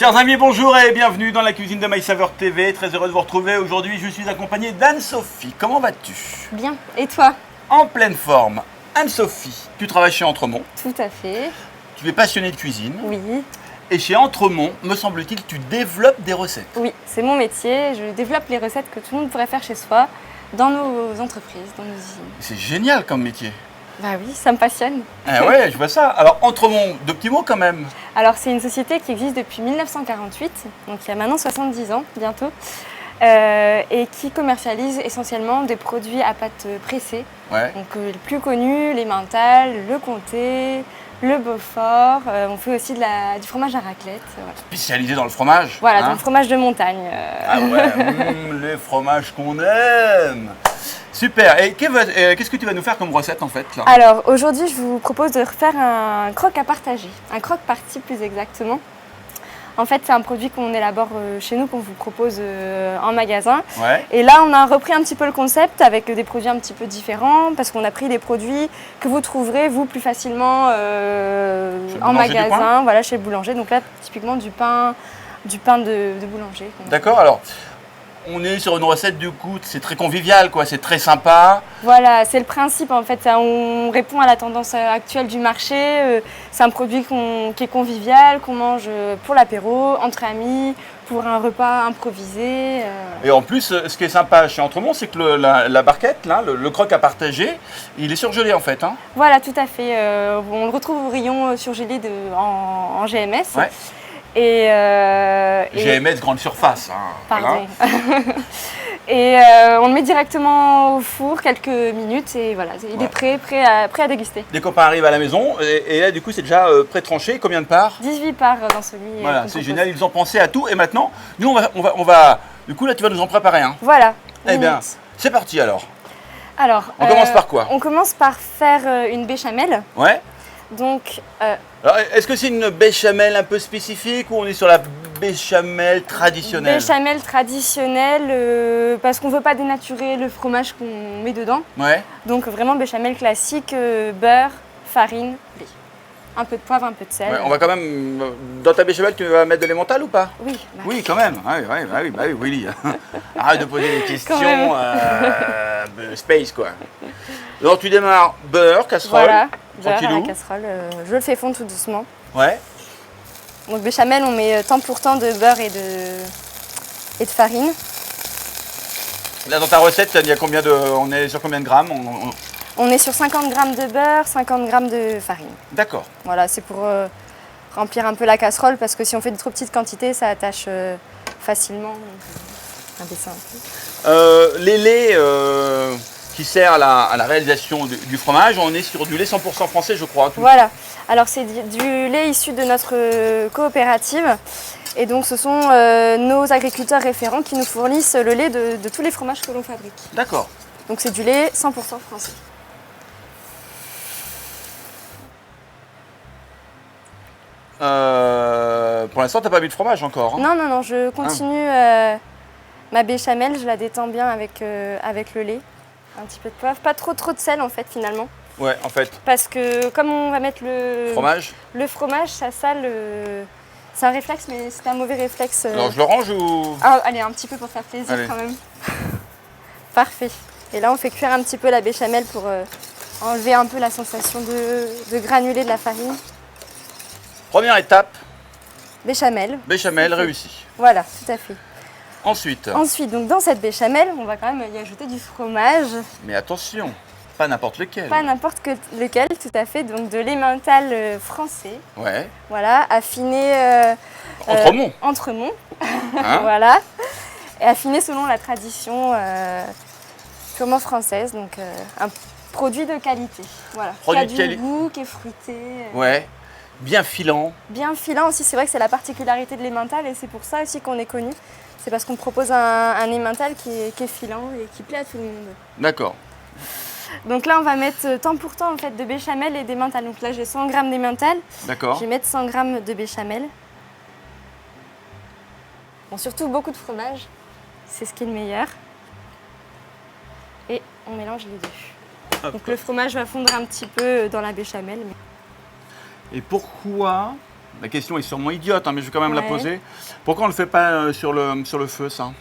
Chers amis, bonjour et bienvenue dans la cuisine de My Saveur TV. Très heureux de vous retrouver. Aujourd'hui, je suis accompagné d'Anne-Sophie. Comment vas-tu? Bien. Et toi? En pleine forme. Anne-Sophie, tu travailles chez Entremont. Tout à fait. Tu es passionnée de cuisine. Oui. Et chez Entremont, me semble-t-il, tu développes des recettes. Oui, c'est mon métier. Je développe les recettes que tout le monde pourrait faire chez soi, dans nos entreprises, dans nos usines. C'est génial comme métier. Bah oui, ça me passionne. Ah ouais, je vois ça. Alors, Entremont, deux petits mots quand même. Alors, c'est une société qui existe depuis 1948, donc il y a maintenant 70 ans, bientôt, et qui commercialise essentiellement des produits à pâte pressée. Ouais. Donc, les plus connus, les Mental, le Comté, le Beaufort. On fait aussi du fromage à raclette. Voilà, Spécialisé dans le fromage. voilà hein. dans le fromage de montagne. Ah ouais, les fromages qu'on aime. Super. Et qu'est-ce que tu vas nous faire comme recette en fait là? Alors aujourd'hui, je vous propose de refaire un croque à partager, un croque-partie plus exactement. En fait, c'est un produit qu'on élabore chez nous, qu'on vous propose en magasin. Ouais. Et là, on a repris un petit peu le concept avec des produits un petit peu différents parce qu'on a pris des produits que vous trouverez, vous, plus facilement en magasin, voilà, chez le boulanger. Donc là, typiquement du pain de boulanger. D'accord, alors on est sur une recette du coup, c'est très convivial quoi, c'est très sympa. Voilà, c'est le principe en fait. On répond à la tendance actuelle du marché. C'est un produit qui est convivial, qu'on mange pour l'apéro, entre amis, pour un repas improvisé. Et en plus, ce qui est sympa chez Entremont, c'est que la barquette, là, le croque à partager, il est surgelé en fait. Hein. Voilà, tout à fait. On le retrouve au rayon surgelé en GMS. Ouais. Et GMS grande surface. Hein, pardon. voilà. Et on le met directement au four quelques minutes et voilà, il est prêt à déguster. Des copains arrivent à la maison et là du coup c'est déjà pré-tranché. Combien de parts? 18 parts dans celui. Voilà, c'est génial, ils ont pensé à tout et maintenant, nous on va du coup là tu vas nous en préparer un. Voilà. Eh bien, c'est parti alors. Alors, on commence par quoi? On commence par faire une béchamel. Ouais. Donc, alors, est-ce que c'est une béchamel un peu spécifique ou on est sur la béchamel traditionnelle? Béchamel traditionnelle parce qu'on ne veut pas dénaturer le fromage qu'on met dedans. Ouais. Donc vraiment béchamel classique, beurre, farine, lait. Un peu de poivre, un peu de sel. Ouais, on va quand même. Dans ta béchamel, tu vas mettre de l'emmental ou pas? Oui. Oui, quand même. Oui, Willy. Arrête de poser des questions space, quoi. Alors, tu démarres beurre, casserole. Voilà, beurre à tranquillou. la casserole. Je le fais fondre tout doucement. Ouais. Donc béchamel, on met temps pour temps de beurre et de farine. Là, dans ta recette, il y a combien on est sur combien de grammes? On est sur 50 g de beurre, 50 g de farine. D'accord. Voilà, c'est pour remplir un peu la casserole parce que si on fait de trop petites quantités, ça attache facilement. Un dessin un peu. Les laits qui servent à la réalisation du fromage, on est sur du lait 100% français, je crois. Voilà. Alors, c'est du lait issu de notre coopérative. Et donc, ce sont nos agriculteurs référents qui nous fournissent le lait de tous les fromages que l'on fabrique. D'accord. Donc, c'est du lait 100% français. Pour l'instant, tu n'as pas mis de fromage encore. Hein? Non, je continue ma béchamel, je la détends bien avec le lait. Un petit peu de poivre, pas trop de sel en fait finalement. Ouais, en fait. Parce que comme on va mettre le fromage, ça sale. C'est un réflexe, mais c'est un mauvais réflexe. Alors je le range ou... Ah, allez, un petit peu pour faire plaisir quand même. Parfait. Et là, on fait cuire un petit peu la béchamel pour enlever un peu la sensation de granulé de la farine. Première étape. Béchamel. Béchamel réussi. Voilà, tout à fait. Ensuite, donc dans cette béchamel, on va quand même y ajouter du fromage. mais attention, pas n'importe lequel. Pas n'importe lequel, tout à fait. Donc de l'emmental français. Ouais. Voilà, affiné. Entremont. Entremont. Hein? Voilà. Et affiné selon la tradition purement française. Donc un produit de qualité. Voilà. Produit qui de a du goût, qui est fruité. Ouais. Bien filant. Bien filant aussi, c'est vrai que c'est la particularité de l'emmental et c'est pour ça aussi qu'on est connu. C'est parce qu'on propose un emmental qui est filant et qui plaît à tout le monde. D'accord. Donc là, on va mettre temps pour temps en fait, de béchamel et d'emmental. Donc là, j'ai 100 g d'emmental. D'accord. Je vais mettre 100 g de béchamel. Bon, surtout beaucoup de fromage, c'est ce qui est le meilleur. Et on mélange les deux. Hop. Donc le fromage va fondre un petit peu dans la béchamel. Et pourquoi La question est sûrement idiote, hein, mais je vais quand même la Ouais. poser. Pourquoi on ne le fait pas sur le feu, ça?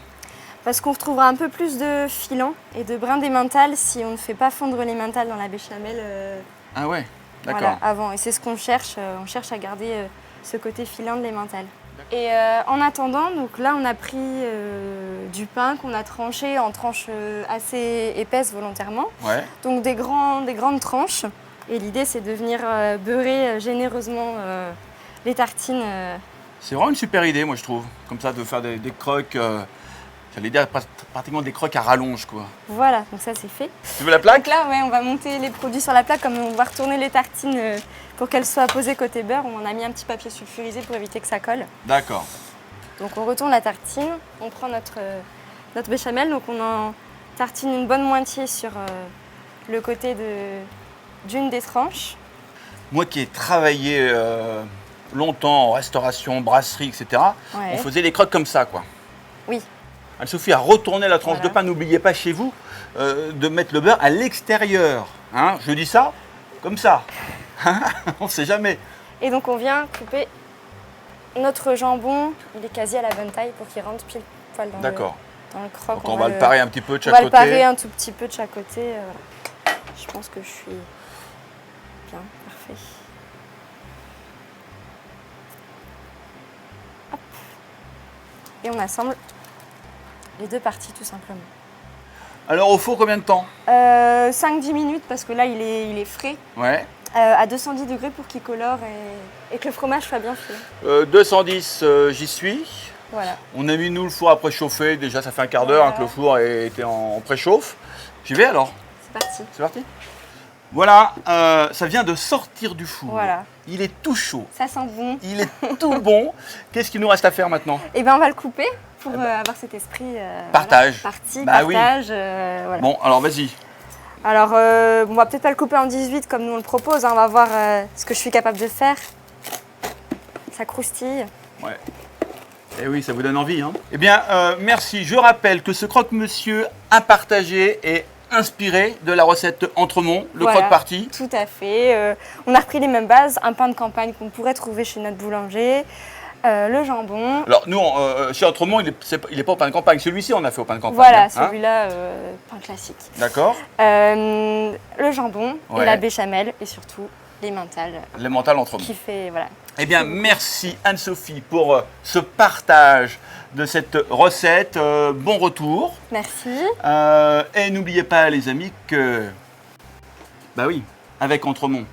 Parce qu'on retrouvera un peu plus de filant et de brin d'emmental si on ne fait pas fondre l'emmental dans la béchamel Ah ouais, d'accord. voilà, avant. Et c'est ce qu'on cherche. On cherche à garder ce côté filant de l'emmental. Et en attendant, donc là, on a pris du pain qu'on a tranché en tranches assez épaisses volontairement. Ouais. Donc des grandes tranches. Et l'idée, c'est de venir beurrer généreusement les tartines. C'est vraiment une super idée, moi, je trouve. Comme ça, de faire des croques, j'allais dire pratiquement des croques à rallonge, quoi. Voilà, donc ça, c'est fait. Tu veux la plaque? Donc là, ouais, on va monter les produits sur la plaque, comme on va retourner les tartines pour qu'elles soient posées côté beurre. On a mis un petit papier sulfurisé pour éviter que ça colle. D'accord. Donc on retourne la tartine, on prend notre béchamel, donc on en tartine une bonne moitié sur le côté d'une des tranches. Moi qui ai travaillé longtemps en restauration, brasserie, etc., Ouais. on faisait les croques comme ça, quoi. Oui, Anne-Sophie a retourné la tranche Voilà. de pain. N'oubliez pas chez vous de mettre le beurre à l'extérieur. Hein, je dis ça comme ça. On ne sait jamais. et donc on vient couper notre jambon, il est quasi à la bonne taille pour qu'il rentre pile poil dans D'accord. le croque. Donc on va le parer un petit peu de on chaque va le côté. parer un tout petit peu de chaque côté. Voilà. Je pense que je suis bien, parfait. Hop. Et on assemble les deux parties tout simplement. Alors au four, combien de temps? 5-10 minutes parce que là il est frais. Ouais. À 210 degrés pour qu'il colore et que le fromage soit bien fait. 210, j'y suis. Voilà. On a mis nous le four à préchauffer. Déjà, ça fait un quart d'heure Voilà. que le four était en préchauffe. J'y vais alors. C'est parti. C'est parti. Voilà, ça vient de sortir du four. Voilà. Il est tout chaud. Ça sent bon. Il est tout bon. Qu'est-ce qu'il nous reste à faire maintenant? Et bien on va le couper pour avoir cet esprit Partage. Voilà, partie, Bah oui. partage. Voilà. Bon, alors vas-y. Alors on va peut-être pas le couper en 18 comme nous on le propose. Hein. On va voir ce que je suis capable de faire. Ça croustille. Ouais. Eh oui, ça vous donne envie, hein? Eh bien, merci. Je rappelle que ce croque-monsieur à partager est inspiré de la recette Entremont, le Voilà. croque-party. Tout à fait. On a repris les mêmes bases. Un pain de campagne qu'on pourrait trouver chez notre boulanger. Le jambon. Alors, nous, chez Entremont, il est pas au pain de campagne. Celui-ci, on a fait au pain de campagne. Voilà, hein. celui-là, pain classique. D'accord. Le jambon Ouais. et la béchamel et surtout l'emmental L'emmental Entremont. qui fait, voilà. Eh bien, merci Anne-Sophie pour ce partage de cette recette. Bon retour. Merci. Et n'oubliez pas, les amis, que, bah oui, avec Entremont,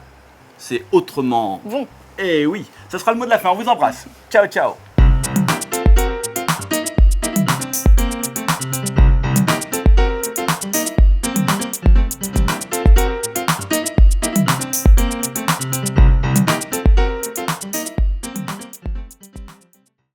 c'est autrement. Bon. Eh oui, ce sera le mot de la fin. On vous embrasse. Ciao, ciao.